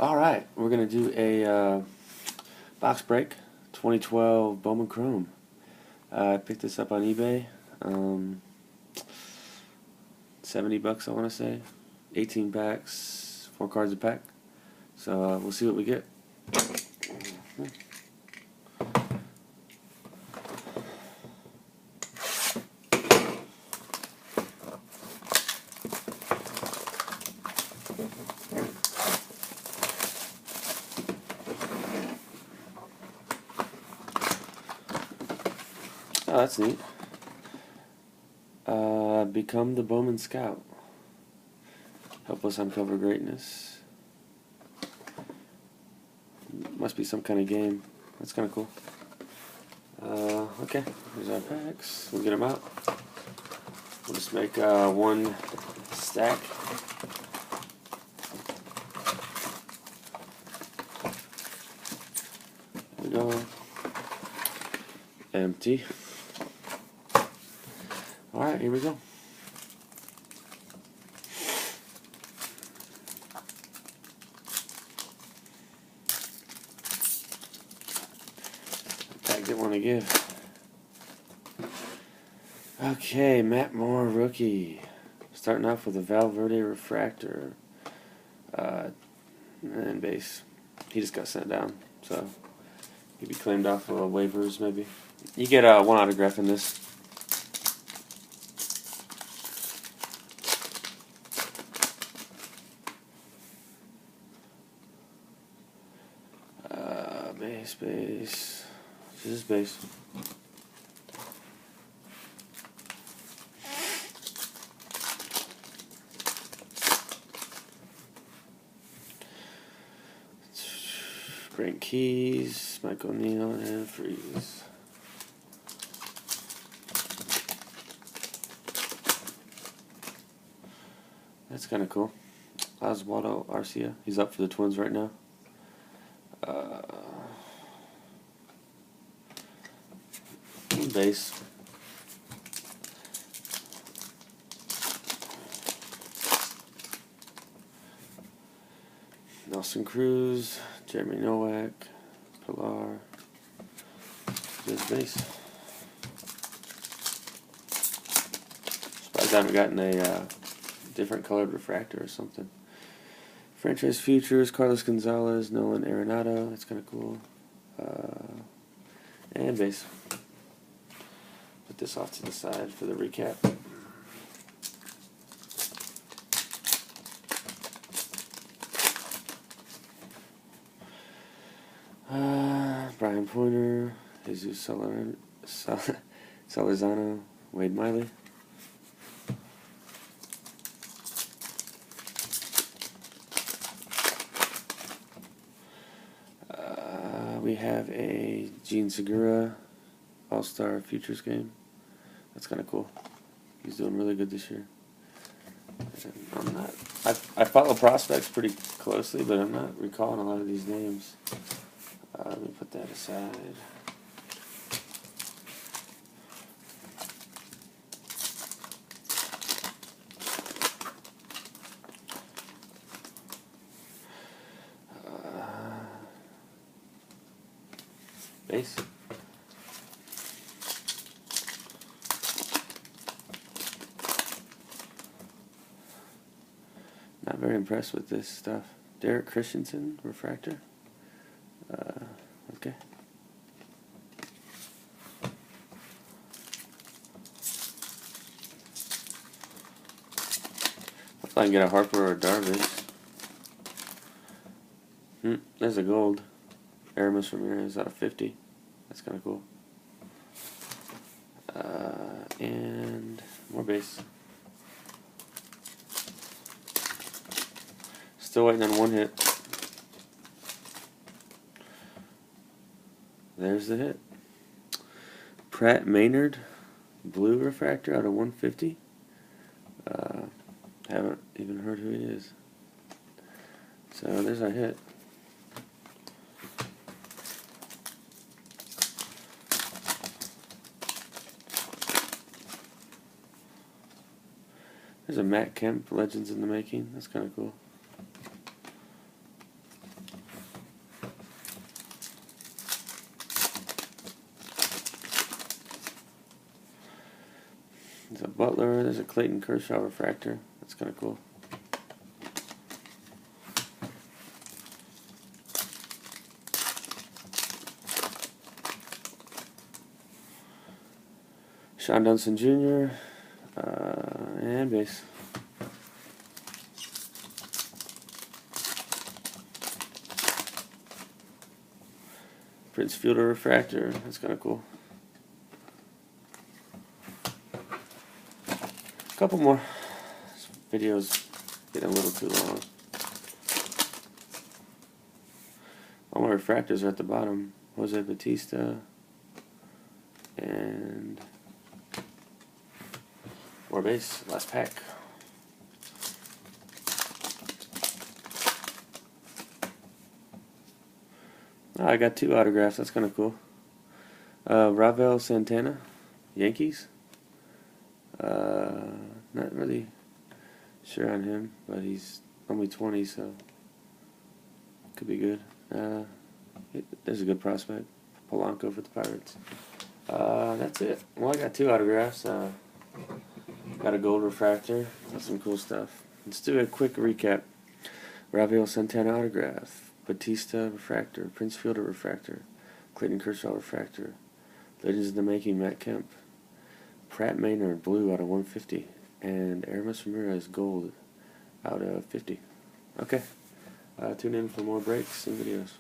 Alright, we're going to do a box break, 2012 Bowman Chrome. I picked this up on eBay, 70 bucks I want to say, 18 packs, 4 cards a pack, so we'll see what we get. Oh, that's neat. Become the Bowman Scout. Help us uncover greatness. Must be some kind of game. That's kind of cool. Okay, here's our packs. We'll get them out. We'll just make one stack. There we go. Empty. Alright, here we go. I didn't want to give. Okay, Matt Moore, rookie. Starting off with a Valverde refractor. And base. He just got sent down, so he'd be claimed off of waivers maybe. You get one autograph in this. Base. This is base. Brent Keys, Mike O'Neill, and Freeze. That's kind of cool. Oswaldo Arcia. He's up for the Twins right now. Base. Nelson Cruz, Jeremy Nowak, Pilar. Just base. Surprised I haven't gotten a different colored refractor or something. Franchise Futures, Carlos Gonzalez, Nolan Arenado. That's kind of cool. And base. Put this off to the side for the recap. Brian Pointer, Jesus Salazano, Wade Miley. We have a Gene Segura All-Star Futures game. That's kind of cool. He's doing really good this year. And I follow prospects pretty closely, but I'm not recalling a lot of these names. Let me put that aside. Base. Not very impressed with this stuff. Derek Christensen, refractor. Okay. If I can get a Harper or a Darvish. There's a gold. Aramis Ramirez out of 50. That's kind of cool. And more base. Still waiting on one hit. There's the hit. Pratt Maynard, blue refractor out of 150. Haven't even heard who he is. So there's our hit. There's a Matt Kemp, Legends in the Making. That's kind of cool. Butler. There's a Clayton Kershaw refractor. That's kind of cool. Sean Dunson Jr. And base. Prince Fielder refractor. That's kind of cool. A couple more. This video's getting a little too long. All my refractors are at the bottom. Jose Batista and more base. Last pack. Oh, I got 2 autographs. That's kind of cool. Ravel Santana, Yankees. Not really sure on him, but he's only 20, so could be good. There's a good prospect. Polanco for the Pirates. That's it. Well, I got 2 autographs. Got a gold refractor. That's some cool stuff. Let's do a quick recap. Rafael Santana autograph. Batista refractor. Prince Fielder refractor. Clayton Kershaw refractor. Legends in the Making, Matt Kemp. Pratt Maynard blue out of 150. And Aramis Ramirez gold out of 50. Okay. Tune in for more breaks and videos.